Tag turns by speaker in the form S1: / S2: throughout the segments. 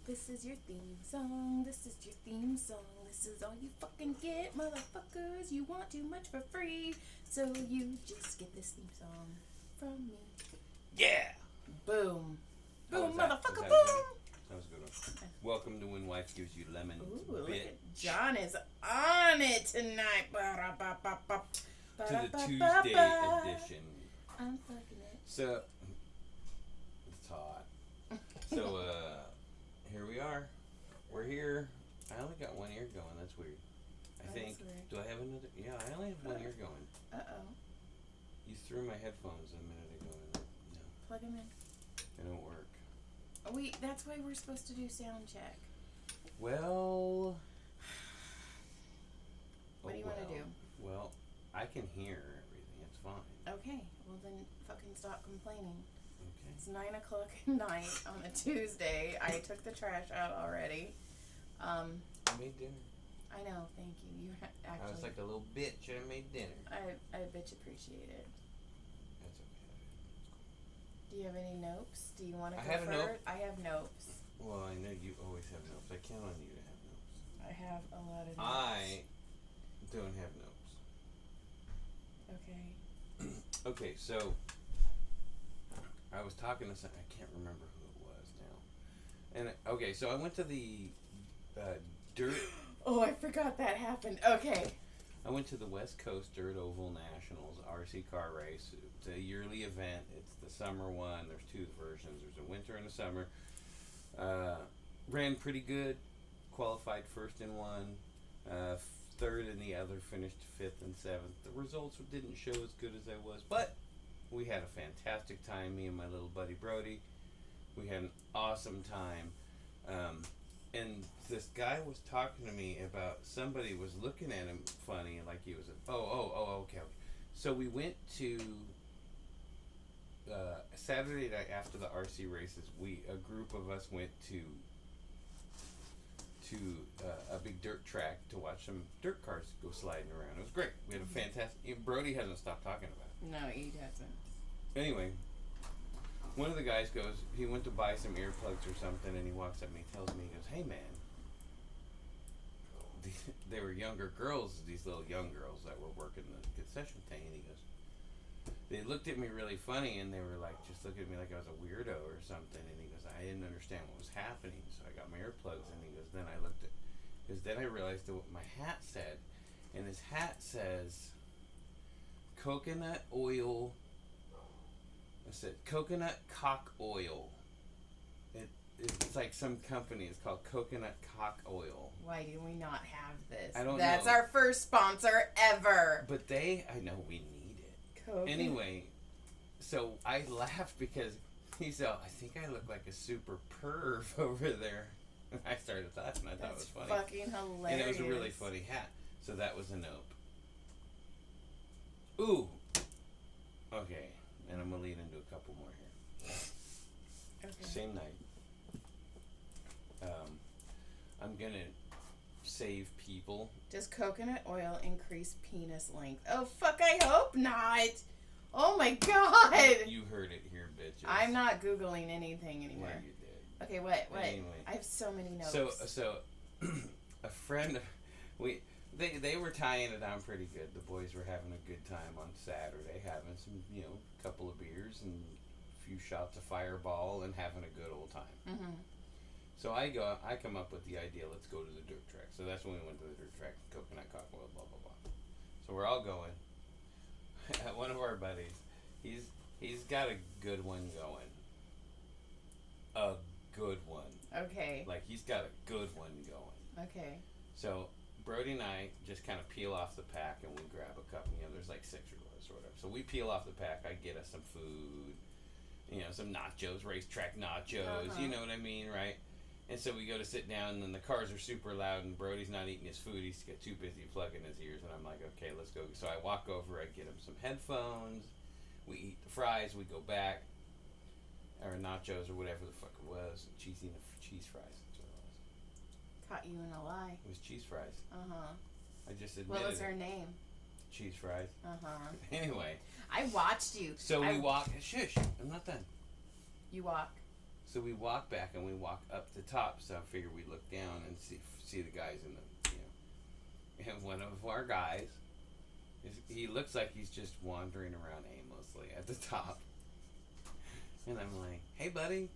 S1: This is your theme song. This is your theme song. This is all you fucking get, motherfuckers. You want too much for free, so you just get this theme song from me.
S2: Yeah!
S1: Boom. Boom,
S2: that?
S1: motherfucker,
S2: Was that
S1: boom!
S2: That was a good one. Welcome to When Wife Gives You Lemons.
S1: Ooh, look
S2: bitch.
S1: at John is on it tonight.
S2: To the Tuesday edition.
S1: I'm fucking it.
S2: So, it's hot. So, here we are. We're here. I only got one ear going. That's weird. I think.
S1: Weird.
S2: Do I have another? Yeah, I only have one ear going.
S1: Uh-oh.
S2: You threw my headphones a minute ago. No.
S1: Plug them in.
S2: They don't work.
S1: That's why we're supposed to do sound check.
S2: Well.
S1: What do you want to do?
S2: Well, I can hear everything. It's fine.
S1: Okay. Well, then fucking stop complaining.
S2: Okay.
S1: It's 9 o'clock at night on a Tuesday. I took the trash out already.
S2: I made dinner.
S1: I know. Thank you. You actually.
S2: I was like a little bitch and I made dinner.
S1: I bitch appreciate it.
S2: That's okay.
S1: Do you have any notes? Do you want to
S2: I
S1: go
S2: have a note.
S1: first? I have notes.
S2: Well, I know you always have notes. I count on you to have notes.
S1: I have a lot of notes.
S2: I don't have notes.
S1: Okay.
S2: Okay, so I was talking to some. I can't remember who it was now. And okay, so I went to the dirt.
S1: Oh, I forgot that happened. Okay.
S2: I went to the West Coast Dirt Oval Nationals RC car race. It's a yearly event. It's the summer one. There's two versions. There's a winter and a summer. Ran pretty good. Qualified first in one. Third in the other. Finished fifth and seventh. The results didn't show as good as I was, but we had a fantastic time. Me and my little buddy Brodie. We had an awesome time. And this guy was talking to me about somebody was looking at him funny, like he was okay. So we went to Saturday night after the RC races. A group of us went to a big dirt track to watch some dirt cars go sliding around. It was great. We had a fantastic. Brody hasn't stopped talking about it.
S1: No, he doesn't.
S2: Anyway. One of the guys goes, he went to buy some earplugs or something, and he walks up to me, tells me, he goes, "Hey man," they were younger girls, these little young girls that were working the concession thing, and he goes, they looked at me really funny, and they were like, just looking at me like I was a weirdo or something, and he goes, I didn't understand what was happening, so I got my earplugs, and he goes, then I looked at, because then I realized what my hat said, and his hat says, coconut oil. I said, coconut cock oil. It's like some company. It's called Coconut Cock Oil.
S1: Why do we not have this?
S2: I don't know.
S1: That's our first sponsor ever.
S2: But I know we need it.
S1: Coconut.
S2: Anyway, so I laughed because he said, I think I look like a super perv over there. And I started laughing. I thought it was funny.
S1: Fucking hilarious.
S2: And it was a really funny hat. So that was a nope. Ooh. Okay. And I'm going to lead into a couple more here.
S1: Okay.
S2: Same night. I'm going to save people.
S1: Does coconut oil increase penis length? Oh, fuck, I hope not. Oh, my God.
S2: You heard it here, bitches.
S1: I'm not Googling anything anymore.
S2: Yeah, you did.
S1: Okay, what?
S2: Anyway.
S1: I have so many notes.
S2: So a friend, they were tying it on pretty good. The boys were having a good time on Saturday, having some, couple of beers and a few shots of Fireball and having a good old time.
S1: Mm-hmm.
S2: So I come up with the idea, let's go to the dirt track. So that's when we went to the dirt track, coconut cock oil, blah, blah, blah. So we're all going. One of our buddies, he's got a good one going. A good one.
S1: Okay.
S2: Like, he's got a good one going.
S1: Okay.
S2: So Brodie and I just kind of peel off the pack and we grab a couple. There's like 6 or whatever. So we peel off the pack. I get us some food, some nachos, racetrack nachos. You know what I mean, right? And so we go to sit down, and then the cars are super loud, and Brodie's not eating his food. He's got too busy plugging his ears, and I'm like, okay, let's go. So I walk over. I get him some headphones. We eat the fries. We go back, or nachos, or whatever the fuck it was. Cheese fries. That's what it was.
S1: Caught you in a lie.
S2: It was cheese fries.
S1: Uh-huh.
S2: I just admitted
S1: What was her name?
S2: Cheese fries.
S1: Uh-huh.
S2: Anyway.
S1: I watched you.
S2: So we walk. Shush. I'm not done.
S1: You walk.
S2: So we walk back and we walk up the top. So I figured we'd look down and see the guys in the, and one of our guys, he looks like he's just wandering around aimlessly at the top. And I'm like, hey, buddy.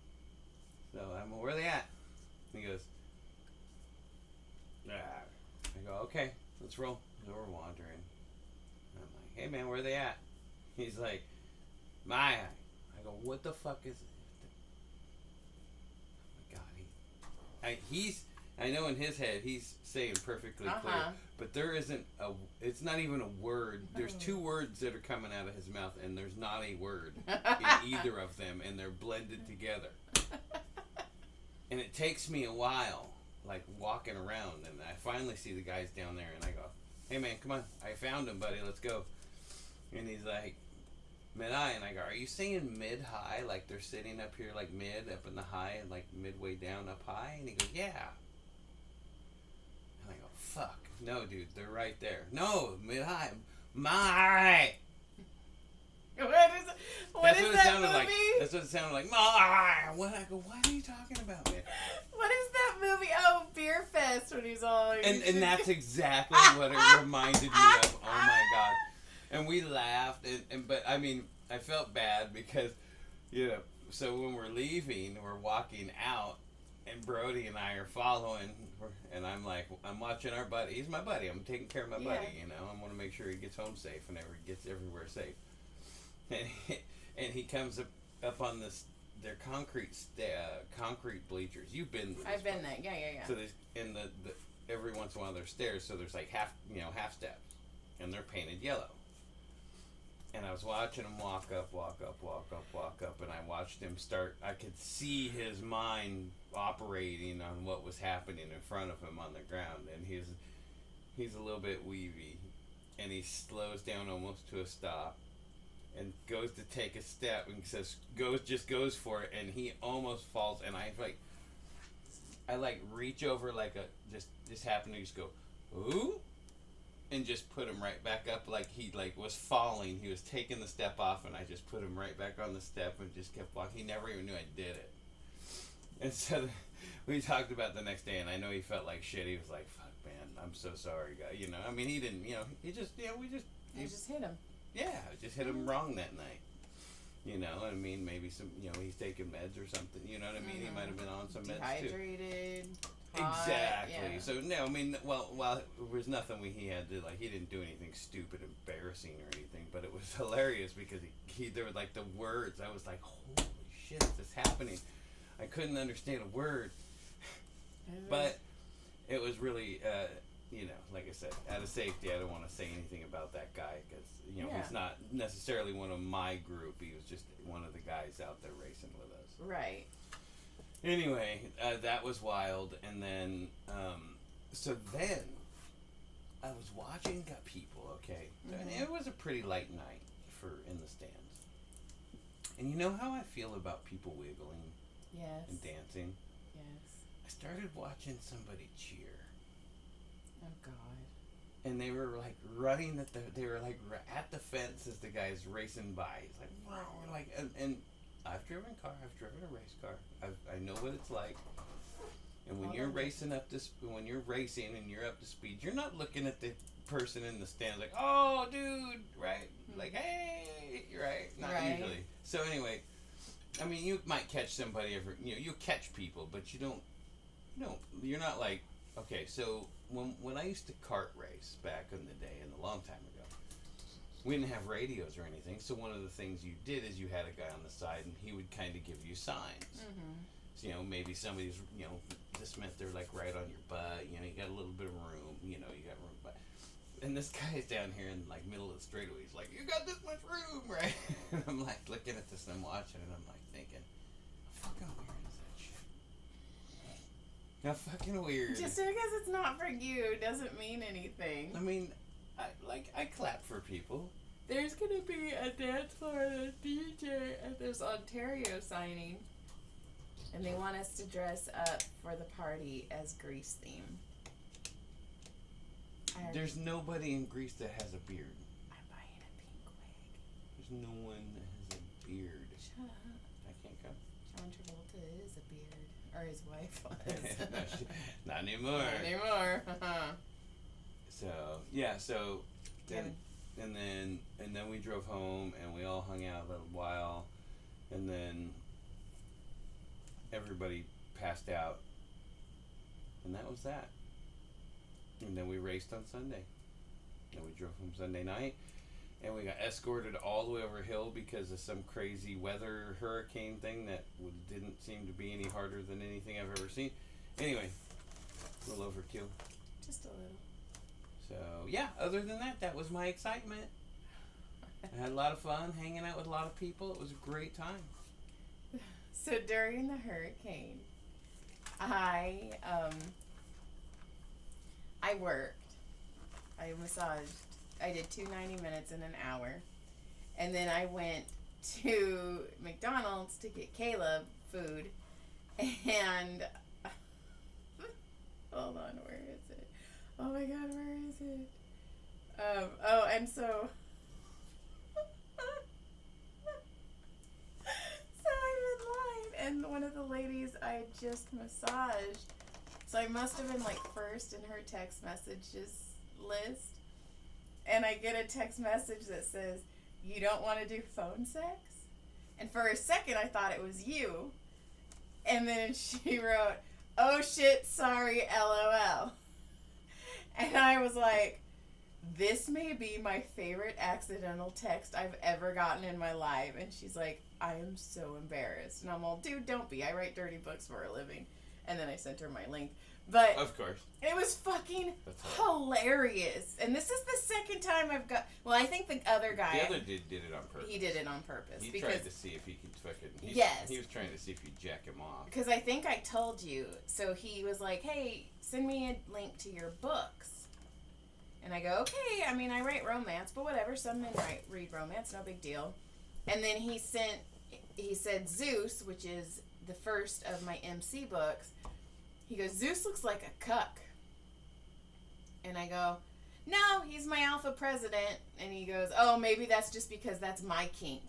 S2: So I'm, where are they at? And he goes, ah. I go, okay, let's roll. So we're wandering. And I'm like, hey, man, where are they at? He's like, my. I go, what the fuck is it? Oh, my God. I know in his head he's saying perfectly clear, but there isn't it's not even a word. There's two words that are coming out of his mouth, and there's not a word in either of them, and they're blended together. And it takes me a while, like walking around, and I finally see the guys down there, and I go, hey man, come on, I found him, buddy, let's go. And he's like, mid-high, and I go, are you saying mid-high, like they're sitting up here like mid, up in the high, and like midway down up high? And he goes, yeah. And I go, fuck, no dude, they're right there. No, mid-high, my.
S1: What is that movie?
S2: Like. That's what it sounded like. My. What? I go, what are you talking about, man?
S1: What is that movie? Oh, Beer Fest, when he's all...
S2: And that's exactly what it reminded me of. Oh my God. And we laughed, but I mean, I felt bad because, so when we're leaving, we're walking out, and Brodie and I are following, and I'm like, I'm watching our buddy. He's my buddy. I'm taking care of my buddy, I want to make sure he gets home safe and gets everywhere safe. And he comes up on their concrete bleachers. You've been to this
S1: I've been
S2: place.
S1: there. Yeah.
S2: So there's in the every once in a while there's stairs, so there's like half steps, and they're painted yellow. And I was watching him walk up, and I watched him start. I could see his mind operating on what was happening in front of him on the ground, and he's a little bit weavy, and he slows down almost to a stop, and goes to take a step, and goes for it, and he almost falls, and I reach over like just happened to just go, ooh. And just put him right back up like he was falling. He was taking the step off, and I just put him right back on the step and just kept walking. He never even knew I did it. And so we talked about the next day, and I know he felt like shit. He was like, fuck, man, I'm so sorry, guy. I mean, he didn't, he just,
S1: You just hit him.
S2: Yeah, I just hit him wrong that night. I mean, maybe some, he's taking meds or something. You know what I mean? He might have been on some meds too.
S1: Dehydrated.
S2: Exactly.
S1: Yeah.
S2: So no, I mean, well, there was nothing he had to he didn't do anything stupid, embarrassing or anything, but it was hilarious because there were like the words. I was like, holy shit, is this happening? I couldn't understand a word, but it was really, like I said, out of safety, I don't want to say anything about that guy because he's not necessarily one of my group. He was just one of the guys out there racing with us.
S1: Right.
S2: Anyway, that was wild, and then, so then, I was watching people, okay, and it was a pretty light night in the stands, and you know how I feel about people wiggling and dancing?
S1: Yes.
S2: I started watching somebody cheer.
S1: Oh, God.
S2: And they were, running they were, at the fence as the guy's racing by. He's like, wow, and I've driven a race car. I know what it's like. And when you're racing when you're racing and you're up to speed, you're not looking at the person in the stands like, oh, dude, right? Like, hey, right? Not usually. So anyway, I mean, you might catch somebody you catch people, but you're not like, okay, so when I used to kart race back in the day, a long time ago, we didn't have radios or anything, so one of the things you did is you had a guy on the side, and he would kind of give you signs. Mm-hmm. So, maybe somebody's, this meant they're, right on your butt, you got a little bit of room, you got room, but, and this guy's down here in, middle of the straightaway, he's like, you got this much room, right? And I'm, looking at this, and I'm watching, and I'm, thinking, how fucking weird is that shit? How fucking weird.
S1: Just because it's not for you doesn't mean anything.
S2: I mean, I clap for people.
S1: There's gonna be a dance floor and a DJ at this Ontario signing, and they want us to dress up for the party as Grease theme.
S2: There's nobody in Grease that has a beard.
S1: I'm buying a pink wig.
S2: There's no one that has a beard.
S1: Shut up.
S2: I can't come.
S1: John Travolta. is a beard. Or his wife was.
S2: Not anymore.
S1: Not anymore.
S2: So, yeah, so... And then we drove home, and we all hung out a little while, and then everybody passed out, and that was that. And then we raced on Sunday, and we drove home Sunday night, and we got escorted all the way over a hill because of some crazy weather hurricane thing that didn't seem to be any harder than anything I've ever seen. Anyway, a little overkill.
S1: Just a little.
S2: So, yeah, other than that, that was my excitement. I had a lot of fun hanging out with a lot of people. It was a great time.
S1: So during the hurricane, I worked. I massaged. I did 2 90-minutes in an hour. And then I went to McDonald's to get Caleb food. And hold on, where is it? Oh my god, where is it? And so I'm in line, and one of the ladies I just massaged, so I must have been like first in her text messages list, and I get a text message that says, "You don't want to do phone sex?" And for a second I thought it was you, and then she wrote, "Oh shit, sorry, LOL." And I was like, this may be my favorite accidental text I've ever gotten in my life. And she's like, I am so embarrassed. And I'm all, dude, don't be. I write dirty books for a living. And then I sent her my link. But
S2: of course,
S1: it was fucking hilarious. And this is the second time I've got... Well, I think the other guy...
S2: The other did it on purpose.
S1: He did it on purpose.
S2: He tried to see if he could fucking...
S1: Yes.
S2: He was trying to see if he'd jack him off.
S1: Because I think I told you. So he was like, hey, send me a link to your books. And I go, okay, I mean, I write romance, but whatever. Some men read romance, no big deal. And then he said Zeus, which is the first of my MC books. He goes, Zeus looks like a cuck. And I go, no, he's my alpha president. And he goes, oh, maybe that's just because that's my kink.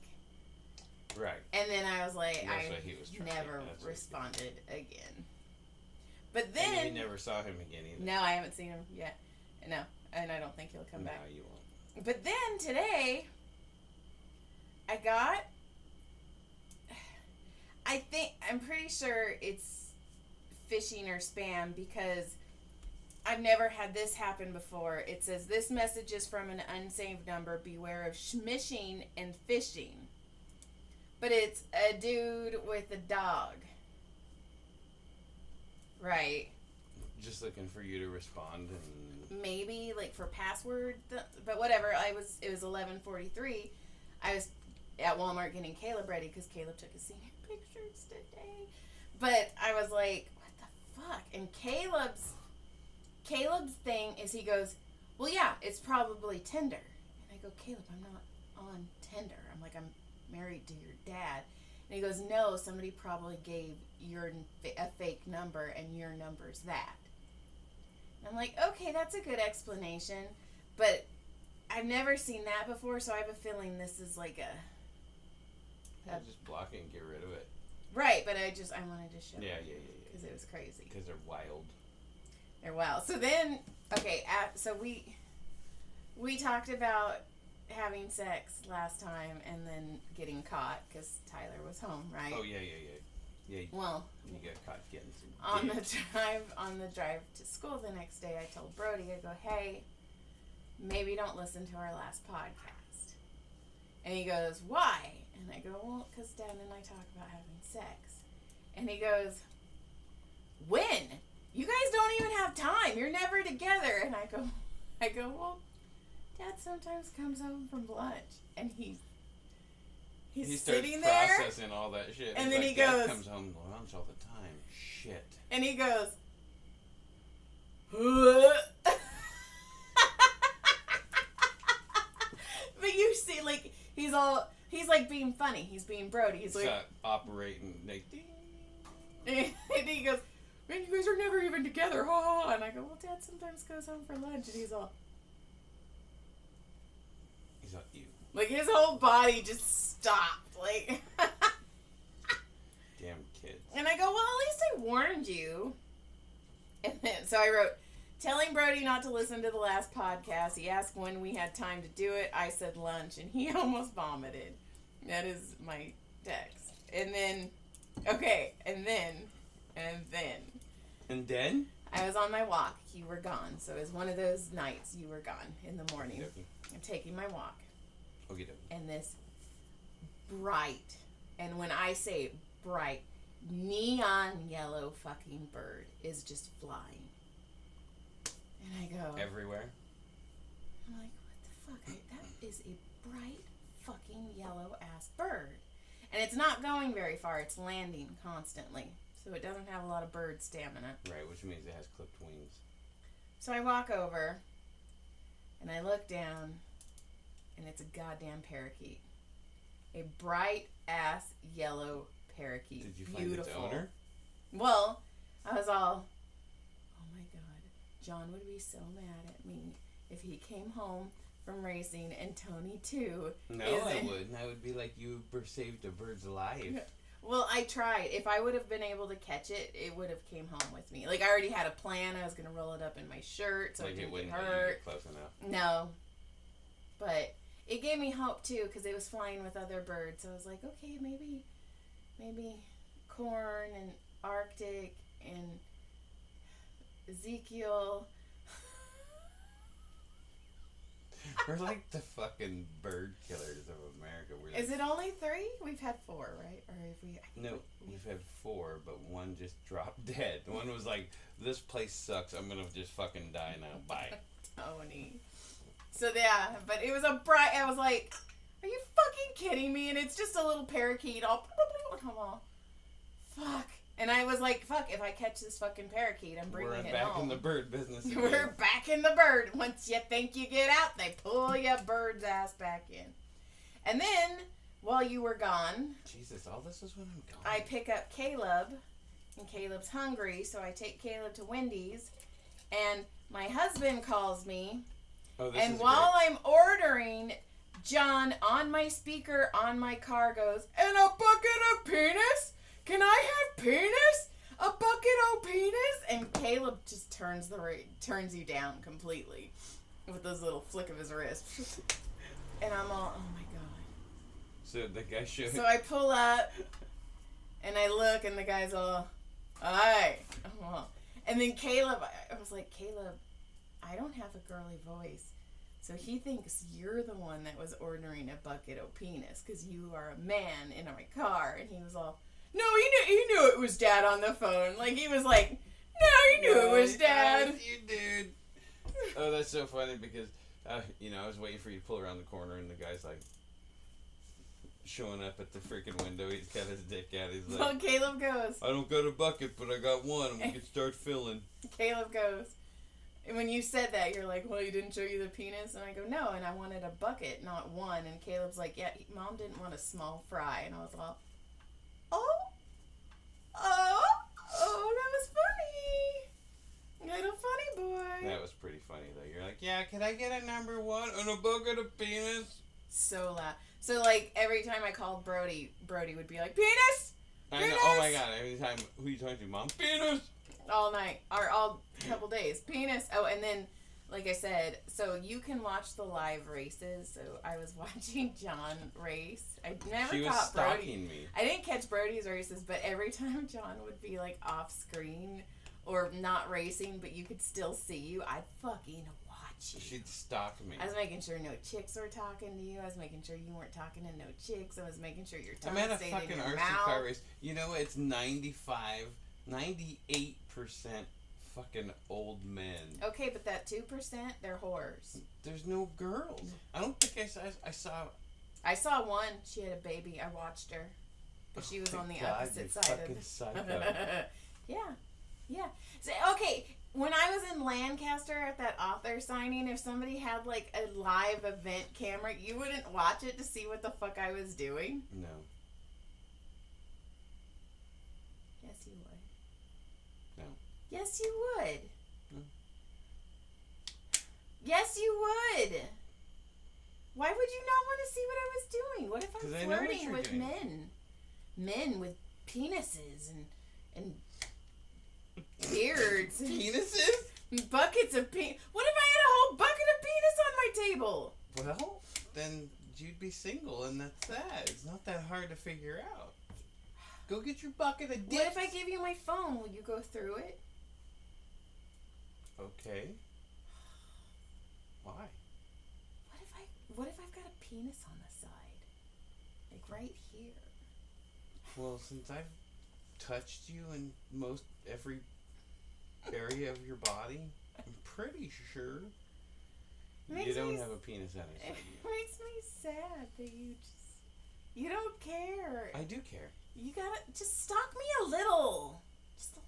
S2: Right.
S1: And then I was like, I
S2: was
S1: never responded again. But then...
S2: And you never saw him again either.
S1: No, I haven't seen him yet. No, and I don't think he'll come back.
S2: No, you won't.
S1: But then today, I'm pretty sure it's phishing or spam because I've never had this happen before. It says, this message is from an unsaved number. Beware of schmishing and phishing. But it's a dude with a dog. Right.
S2: Just looking for you to respond and...
S1: Maybe like for password, but whatever. It was 11:43. I was at Walmart getting Caleb ready because Caleb took his senior pictures today. But I was like, what the fuck? And Caleb's thing is he goes, well, yeah, it's probably Tinder. And I go, Caleb, I'm not on Tinder. I'm like, I'm married to your dad. And he goes, no, somebody probably gave a fake number and your number's that. I'm like, okay, that's a good explanation, but I've never seen that before, so I have a feeling this is like
S2: just block it and get rid of it.
S1: Right, but I wanted to show
S2: Yeah.
S1: Because it was crazy.
S2: Because they're wild.
S1: They're wild. So then, okay, so we talked about having sex last time and then getting caught because Tyler was home, right?
S2: Oh, yeah. Yeah,
S1: well,
S2: you got caught getting some
S1: on the drive to school the next day, I told Brodie, I go, hey, maybe don't listen to our last podcast. And he goes, why? And I go, well, because Dad and I talk about having sex. And he goes, when? You guys don't even have time. You're never together. And I go, well, Dad sometimes comes home from lunch, and he's sitting there
S2: processing all that shit.
S1: And then
S2: like,
S1: he goes,
S2: Dad comes home to lunch all the time. Shit.
S1: And he goes, but you see, like, he's like being funny. He's being Brodie. He's like
S2: operating like,
S1: and he goes, man, you guys are never even together, ha. And I go, well, Dad sometimes goes home for lunch, and he's all
S2: you.
S1: Like, his whole body just stopped. Like,
S2: damn kids.
S1: And warned you. And then, so I wrote, telling Brodie not to listen to the last podcast. He asked when we had time to do it. I said lunch, and he almost vomited. That is my text. And then, okay, and then.
S2: And then?
S1: I was on my walk. You were gone. So it was one of those nights you were gone in the morning.
S2: Okay.
S1: I'm taking my walk.
S2: Okay.
S1: And this bright, and when I say bright, neon yellow fucking bird is just flying. And I go...
S2: Everywhere?
S1: I'm like, what the fuck? That is a bright fucking yellow ass bird. And it's not going very far. It's landing constantly. So it doesn't have a lot of bird stamina.
S2: Right, which means it has clipped wings.
S1: So I walk over, and I look down, and it's a goddamn parakeet. A bright ass yellow parakeet.
S2: Did you find its owner?
S1: Well, I was all, oh my god, John would be so mad at me if he came home from racing and Tony too.
S2: No, I wouldn't. I would be like, you saved a bird's life.
S1: Well, I tried. If I would have been able to catch it, it would have came home with me. Like, I already had a plan. I was going to roll it up in my shirt so
S2: like
S1: it didn't
S2: get
S1: hurt.
S2: Close enough.
S1: No. But it gave me hope, too, because it was flying with other birds. So I was like, okay, maybe corn and Arctic and Ezekiel.
S2: We're like the fucking bird killers of America.
S1: Is it only 3? We've had 4, right? Or if we?
S2: No, we've had 4, but one just dropped dead. One was like, "This place sucks. I'm gonna just fucking die now. Bye."
S1: Tony. So yeah, but it was a bright. I was like, "Are you fucking kidding me?" And it's just a little parakeet. All come on, fuck. And I was like, fuck, if I catch this fucking parakeet, I'm bringing it home.
S2: We're back in the bird business again.
S1: We're back in the bird. Once you think you get out, they pull your bird's ass back in. And then, while you were gone...
S2: Jesus, all this is when I'm gone.
S1: I pick up Caleb, and Caleb's hungry, so I take Caleb to Wendy's, and my husband calls me, and while I'm ordering, John, on my speaker, on my car, goes, "And a bucket of penis? Can I have penis? A bucket of penis?" And Caleb just turns you down completely with this little flick of his wrist. And I'm all, oh my god.
S2: So the guy showed...
S1: So I pull up, and I look, and the guy's all, "Hi." And then Caleb, I was like, "Caleb, I don't have a girly voice." So he thinks you're the one that was ordering a bucket of penis because you are a man in my car. And he was all... No, he knew it was Dad on the phone. Like, he was like, no, he knew it was Dad.
S2: You did. Oh, that's so funny because, I was waiting for you to pull around the corner and the guy's like showing up at the freaking window. He's got his dick out. He's like,
S1: well, Caleb goes,
S2: "I don't got a bucket, but I got one and we can start filling."
S1: Caleb goes, and when you said that, you're like, "Well, he didn't show you the penis?" And I go, "No, and I wanted a bucket, not one." And Caleb's like, "Yeah, Mom didn't want a small fry." And I was all... Oh, that was funny. Little funny boy.
S2: That was pretty funny, though. You're like, "Yeah, can I get a number 1 and a bucket of penis?"
S1: So loud. So, like, every time I called Brodie would be like, "Penis!
S2: I know. Oh, my God. Every time, who you talking to, Mom? Penis!
S1: All night. Or all couple days. Penis. Oh, and then, like I said, so you can watch the live races. So I was watching John race. I never
S2: She was
S1: caught Brodie.
S2: stalking me.
S1: I didn't catch Brodie's races, but every time John would be like off screen or not racing, but you could still see you, I'd fucking watch you.
S2: She'd stalk me.
S1: I was making sure no chicks were talking to you. I was making sure you weren't talking to no chicks. I was making sure your tongue
S2: I'm at a
S1: stayed
S2: fucking
S1: in your
S2: RC
S1: mouth.
S2: car race. You know, it's 98% fucking old men.
S1: Okay, but that 2%, they're whores.
S2: There's no girls. I don't think I saw...
S1: I saw one. She had a baby. I watched her. But she was on the opposite side of it.
S2: Psycho.
S1: Yeah. So, okay, when I was in Lancaster at that author signing, if somebody had like a live event camera, you wouldn't watch it to see what the fuck I was doing?
S2: No.
S1: Yes, you would.
S2: No.
S1: Yes, you would.
S2: No.
S1: Yes, you would. Why would you not want to see what I was doing? What if I'm flirting with men? Men with penises and Beards.
S2: Penises?
S1: Buckets of penis. What if I had a whole bucket of penis on my table?
S2: Well, then you'd be single, and that's that. It's not that hard to figure out. Go get your bucket of dicks.
S1: What if I give you my phone? Will you go through it?
S2: Okay. Why?
S1: What if I've got a penis on the side? Like right here.
S2: Well, since I've touched you in most every area of your body, I'm pretty sure you don't have a penis on your side.
S1: It makes me sad that you don't care.
S2: I do care.
S1: You gotta just stalk me a little. Just a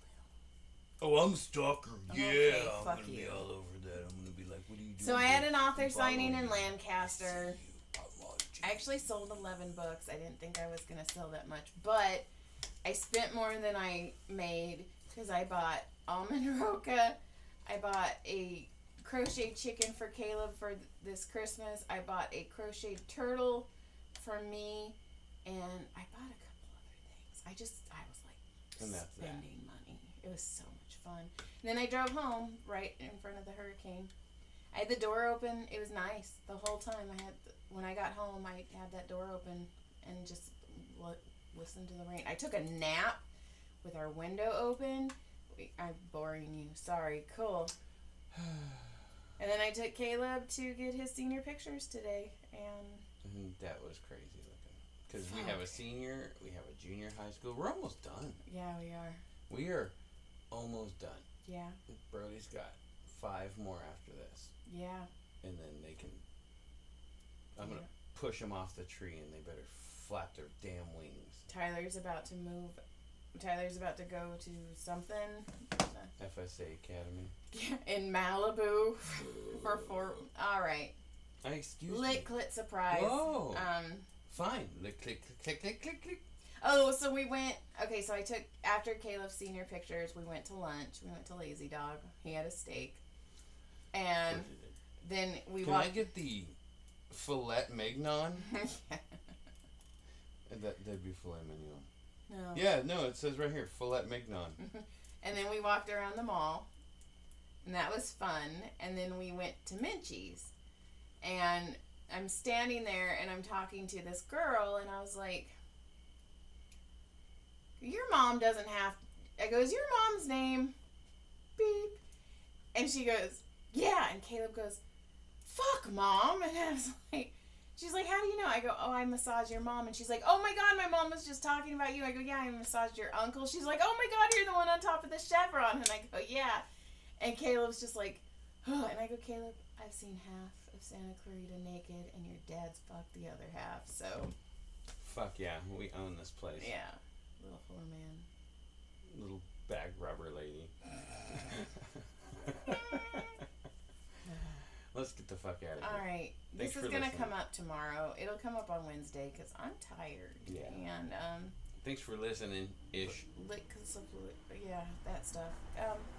S1: little.
S2: Oh, I'm a stalker.
S1: Okay,
S2: I'm
S1: fuck
S2: gonna
S1: you.
S2: be all over that. I'm gonna be like, what are you doing?
S1: So I had an author signing in Lancaster. I actually sold 11 books. I didn't think I was going to sell that much, but I spent more than I made because I bought almond roca. I bought a crocheted chicken for Caleb for this Christmas. I bought a crocheted turtle for me, and I bought a couple other things. I was like spending money. It was so much fun. And then I drove home right in front of the hurricane. I had the door open. It was nice the whole time. When I got home, I had that door open and just listened to the rain. I took a nap with our window open. I'm boring you. Sorry. Cool. And then I took Caleb to get his senior pictures today, and
S2: that was crazy looking. Because we have a senior, we have a junior high school. We're almost done.
S1: Yeah, we are.
S2: We are almost done.
S1: Yeah.
S2: Brodie's got 5 more after this.
S1: Yeah.
S2: And then they can... I'm going to push them off the tree, and they better flap their damn wings.
S1: Tyler's about to move. Tyler's about to go to something.
S2: FSA Academy.
S1: In Malibu for 4... All right.
S2: Excuse
S1: me.
S2: Lick,
S1: clit, surprise.
S2: Whoa. Fine. Lick, click, click, click, click, click.
S1: Oh, so we went... Okay, so I took... After Caleb's senior pictures, we went to lunch. We went to Lazy Dog. He had a steak. And then we
S2: walked... Can I get the filet mignon? That'd be filet mignon.
S1: No.
S2: Yeah, no, it says right here, filet mignon.
S1: And then we walked around the mall. And that was fun. And then we went to Minchie's. And I'm standing there and I'm talking to this girl, and I was like... Your mom doesn't have... I go, is your mom's name? Beep. And she goes, yeah. And Caleb goes, fuck, Mom. And I was like... She's like, how do you know? I go, oh, I massage your mom. And she's like, oh my God, my mom was just talking about you. I go, yeah, I massaged your uncle. She's like, oh my God, you're the one on top of the chevron. And I go, yeah. And Caleb's just like, oh. And I go, Caleb, I've seen half of Santa Clarita naked, and your dad's fucked the other half, so.
S2: Fuck yeah, we own this place.
S1: Yeah. Little whore man.
S2: Little bag rubber lady. Let's get the fuck out of here.
S1: Alright. This is going to come up tomorrow. It'll come up on Wednesday because I'm tired.
S2: Yeah.
S1: And,
S2: thanks for listening, ish.
S1: Yeah, that stuff.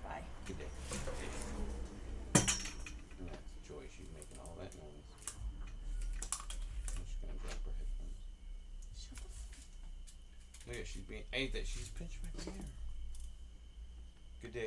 S1: Bye.
S2: Good day. And that's Joy. She's making all that noise. I'm just going to drop her headphones.
S1: Shut the fuck.
S2: Look at she's being... Hey, she's pinched my ear. Good day.